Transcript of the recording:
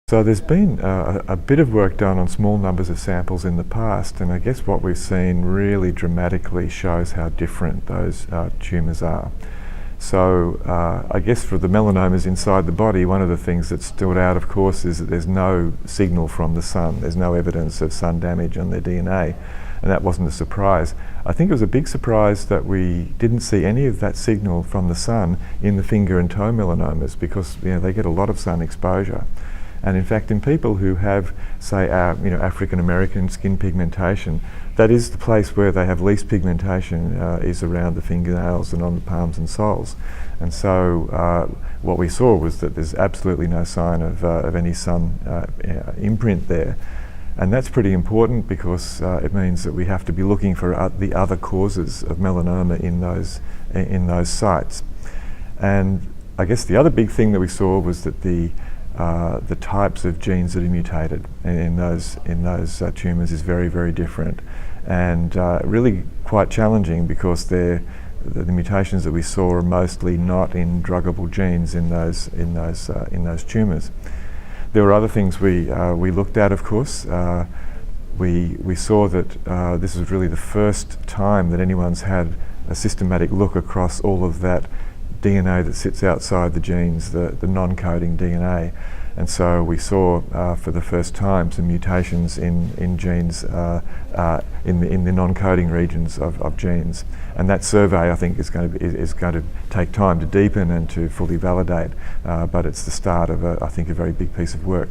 So there's been a bit of work done on small numbers of samples in the past, and I guess what we've seen really dramatically shows how different those tumours are. So I guess for the melanomas inside the body, one of the things that stood out, of course, is that there's no signal from the sun. There's no evidence of sun damage on their DNA, and that wasn't a surprise. I think it was a big surprise that we didn't see any of that signal from the sun in the finger and toe melanomas, because they get a lot of sun exposure. And in fact, in people who have, say, African American skin pigmentation, that is the place where they have least pigmentation, is around the fingernails and on the palms and soles. And so what we saw was that there's absolutely no sign of any sun imprint there. And that's pretty important, because it means that we have to be looking for the other causes of melanoma in those sites. And I guess the other big thing that we saw was that the types of genes that are mutated in those tumours is very, very different, and really quite challenging, because the mutations that we saw are mostly not in druggable genes in those tumours. There were other things we looked at, of course. We saw that this was really the first time that anyone's had a systematic look across all of that DNA that sits outside the genes, the non-coding DNA. And so we saw for the first time some mutations in genes in the non-coding regions of genes. And that survey, I think, is going to take time to deepen and to fully validate, but it's the start of I think, a very big piece of work.